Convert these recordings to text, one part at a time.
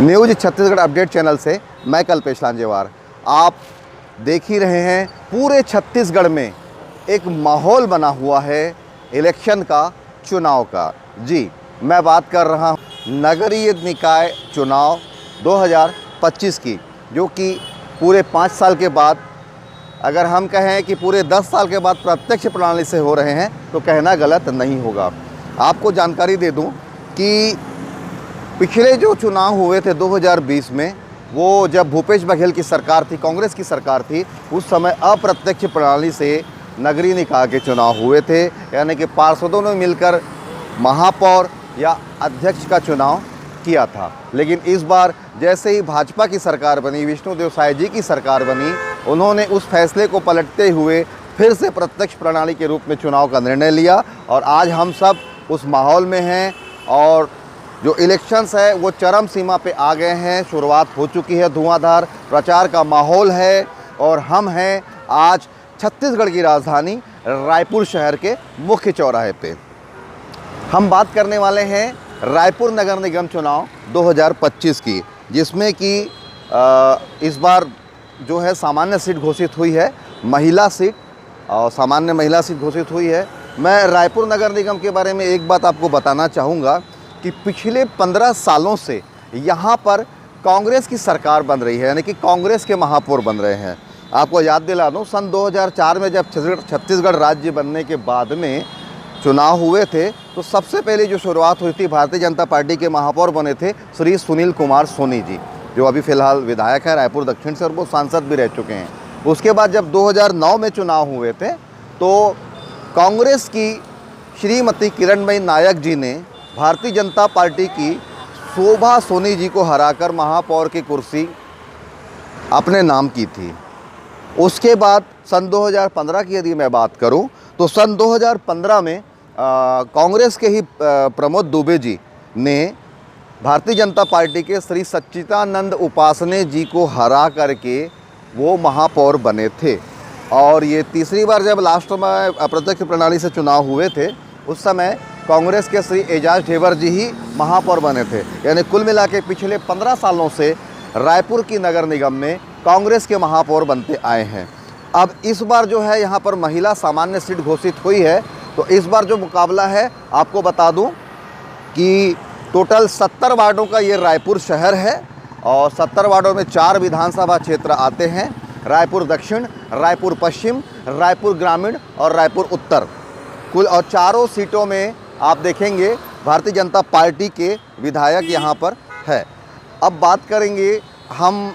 News Chhattisgarh update channel से मैं कल्पेश लांजेवार। आप देख ही रहे हैं पूरे छत्तीसगढ़ में एक माहौल बना हुआ है इलेक्शन का, चुनाव का। जी, मैं बात कर रहा हूँ नगरीय निकाय चुनाव 2025 की, जो कि पूरे 5 साल के बाद, अगर हम कहें कि पूरे 10 साल के बाद प्रत्यक्ष प्रणाली से हो रहे हैं तो कहना गलत नहीं होगा। आपको जानकारी दे दूं कि पिछले जो चुनाव हुए थे 2020 में, वो जब भूपेश बघेल की सरकार थी, कांग्रेस की सरकार थी, उस समय अप्रत्यक्ष प्रणाली से नगरीय निकाय के चुनाव हुए थे, यानी कि पार्षदों ने मिलकर महापौर या अध्यक्ष का चुनाव किया था। लेकिन इस बार जैसे ही भाजपा की सरकार बनी, विष्णुदेव साय जी की सरकार बनी, उन्होंने उस फैसले को पलटते हुए फिर से प्रत्यक्ष प्रणाली के रूप में चुनाव का निर्णय लिया और आज हम सब उस माहौल में हैं और जो इलेक्शंस है वो चरम सीमा पे आ गए हैं। शुरुआत हो चुकी है, धुआंधार प्रचार का माहौल है और हम हैं आज छत्तीसगढ़ की राजधानी रायपुर शहर के मुख्य चौराहे पे। हम बात करने वाले हैं रायपुर नगर निगम चुनाव 2025 की, जिसमें कि इस बार जो है सामान्य सीट घोषित हुई है, महिला सीट और सामान्य महिला सीट घोषित हुई है। मैं रायपुर नगर निगम के बारे में एक बात आपको बताना चाहूँगा कि पिछले 15 सालों से यहाँ पर कांग्रेस की सरकार बन रही है, यानी कि कांग्रेस के महापौर बन रहे हैं। आपको याद दिला दूँ, सन 2004 में जब छत्तीसगढ़ राज्य बनने के बाद में चुनाव हुए थे तो सबसे पहले जो शुरुआत हुई थी, भारतीय जनता पार्टी के महापौर बने थे श्री सुनील कुमार सोनी जी, जो अभी फ़िलहाल विधायक हैं रायपुर दक्षिण से और वो सांसद भी रह चुके हैं। उसके बाद जब 2009 में चुनाव हुए थे तो कांग्रेस की श्रीमती किरणमयी नायक जी ने भारतीय जनता पार्टी की शोभा सोनी जी को हराकर महापौर की कुर्सी अपने नाम की थी। उसके बाद सन 2015 की यदि मैं बात करूं तो सन 2015 में कांग्रेस के ही प्रमोद दुबे जी ने भारतीय जनता पार्टी के श्री सच्चिदानंद उपासने जी को हरा करके वो महापौर बने थे। और ये तीसरी बार जब लास्ट में अप्रत्यक्ष प्रणाली से चुनाव हुए थे, उस समय कांग्रेस के श्री एजाज ढेबर जी ही महापौर बने थे। यानी कुल मिला के पिछले 15 सालों से रायपुर की नगर निगम में कांग्रेस के महापौर बनते आए हैं। अब इस बार जो है यहाँ पर महिला सामान्य सीट घोषित हुई है, तो इस बार जो मुकाबला है, आपको बता दूं कि टोटल 70 वार्डों का ये रायपुर शहर है और 70 वार्डों में 4 विधानसभा क्षेत्र आते हैं, रायपुर दक्षिण, रायपुर पश्चिम, रायपुर ग्रामीण और रायपुर उत्तर। कुल और चारों सीटों में आप देखेंगे भारतीय जनता पार्टी के विधायक यहाँ पर है। अब बात करेंगे हम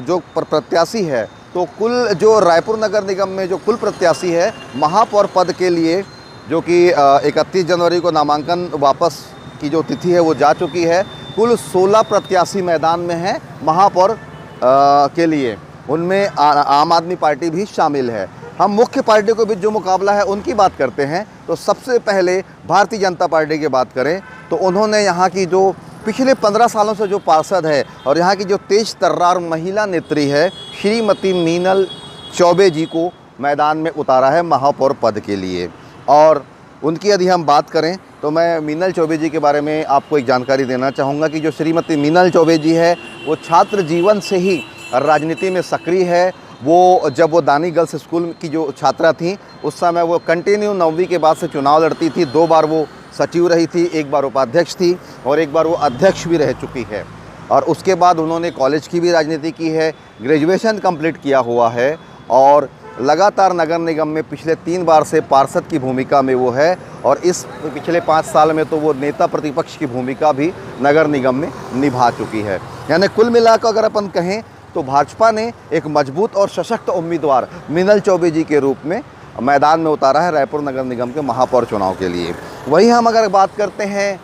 जो प्रत्याशी है, तो कुल जो रायपुर नगर निगम में जो कुल प्रत्याशी है महापौर पद के लिए, जो कि 31 जनवरी को नामांकन वापस की जो तिथि है वो जा चुकी है, कुल 16 प्रत्याशी मैदान में हैं महापौर के लिए। उनमें आम आदमी पार्टी भी शामिल है। हम मुख्य पार्टी के बीच जो मुकाबला है उनकी बात करते हैं तो सबसे पहले भारतीय जनता पार्टी की बात करें तो उन्होंने यहाँ की जो पिछले 15 सालों से जो पार्षद है और यहाँ की जो तेज तर्रार महिला नेत्री है श्रीमती मीनल चौबे जी को मैदान में उतारा है महापौर पद के लिए। और उनकी यदि हम बात करें तो मैं मीनल चौबे जी के बारे में आपको एक जानकारी देना चाहूँगा कि जो श्रीमती मीनल चौबे जी है वो छात्र जीवन से ही राजनीति में सक्रिय है। वो जब वो दानी गर्ल्स स्कूल की जो छात्रा थी, उस समय वो कंटिन्यू 9वीं के बाद से चुनाव लड़ती थी। 2 बार वो सचिव रही थी, 1 बार उपाध्यक्ष थी और 1 बार वो अध्यक्ष भी रह चुकी है। और उसके बाद उन्होंने कॉलेज की भी राजनीति की है, ग्रेजुएशन कंप्लीट किया हुआ है और लगातार नगर निगम में पिछले 3 बार से पार्षद की भूमिका में वो है और इस पिछले 5 साल में तो वो नेता प्रतिपक्ष की भूमिका भी नगर निगम में निभा चुकी है। यानी कुल मिलाकर अगर अपन कहें तो भाजपा ने एक मजबूत और सशक्त उम्मीदवार मीनल चौबे जी के रूप में मैदान में उतारा है रायपुर नगर निगम के महापौर चुनाव के लिए। वहीं हम अगर बात करते हैं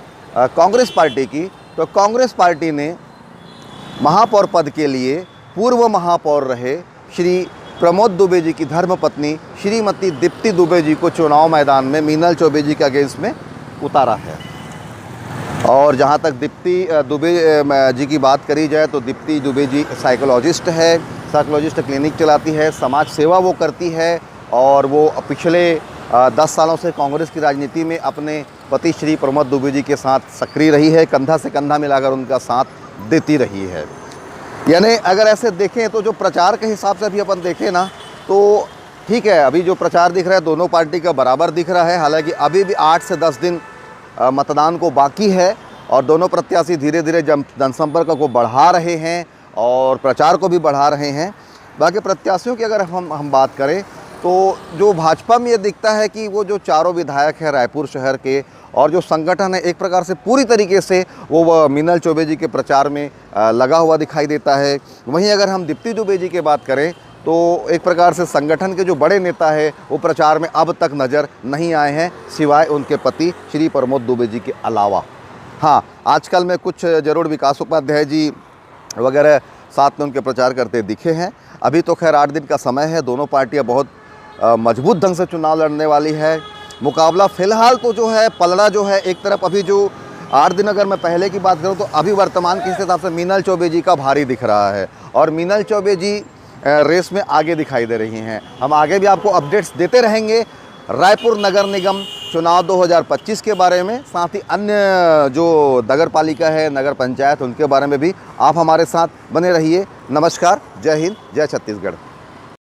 कांग्रेस पार्टी की, तो कांग्रेस पार्टी ने महापौर पद के लिए पूर्व महापौर रहे श्री प्रमोद दुबे जी की धर्मपत्नी श्रीमती दीप्ति दुबे जी को चुनाव मैदान में मीनल चौबे जी के अगेंस्ट में उतारा है। और जहाँ तक दीप्ति दुबे जी की बात करी जाए तो दीप्ति दुबे जी साइकोलॉजिस्ट है, साइकोलॉजिस्ट क्लिनिक चलाती है, समाज सेवा वो करती है और वो पिछले 10 सालों से कांग्रेस की राजनीति में अपने पति श्री प्रमोद दुबे जी के साथ सक्रिय रही है। कंधा से कंधा मिलाकर उनका साथ देती रही है। यानी अगर ऐसे देखें तो जो प्रचार के हिसाब से अभी अपन देखें ना, तो ठीक है, अभी जो प्रचार दिख रहा है दोनों पार्टी का बराबर दिख रहा है। हालांकि अभी भी 8 से 10 दिन मतदान को बाकी है और दोनों प्रत्याशी धीरे धीरे जनसंपर्क को बढ़ा रहे हैं और प्रचार को भी बढ़ा रहे हैं। बाकी प्रत्याशियों की अगर हम बात करें तो जो भाजपा में ये दिखता है कि वो जो चारों विधायक हैं रायपुर शहर के और जो संगठन है एक प्रकार से पूरी तरीके से वो मीनल चौबे जी के प्रचार में लगा हुआ दिखाई देता है। वहीं अगर हम दीप्ति दुबे जी की बात करें तो एक प्रकार से संगठन के जो बड़े नेता है वो प्रचार में अब तक नज़र नहीं आए हैं, सिवाय उनके पति श्री प्रमोद दुबे जी के अलावा। हाँ, आजकल में कुछ जरूर विकास उपाध्याय जी वगैरह साथ में उनके प्रचार करते दिखे हैं। अभी तो खैर 8 दिन का समय है, दोनों पार्टियां बहुत मजबूत ढंग से चुनाव लड़ने वाली है। मुकाबला फ़िलहाल तो जो है पलड़ा जो है एक तरफ, अभी जो 8 दिन अगर मैं पहले की बात करूं तो अभी वर्तमान के हिसाब से मीनल चौबे जी का भारी दिख रहा है और मीनल चौबे जी रेस में आगे दिखाई दे रही हैं। हम आगे भी आपको अपडेट्स देते रहेंगे रायपुर नगर निगम चुनाव 2025 के बारे में, साथ ही अन्य जो नगर पालिका है, नगर पंचायत, उनके बारे में भी आप हमारे साथ बने रहिए। नमस्कार, जय हिंद, जय छत्तीसगढ़।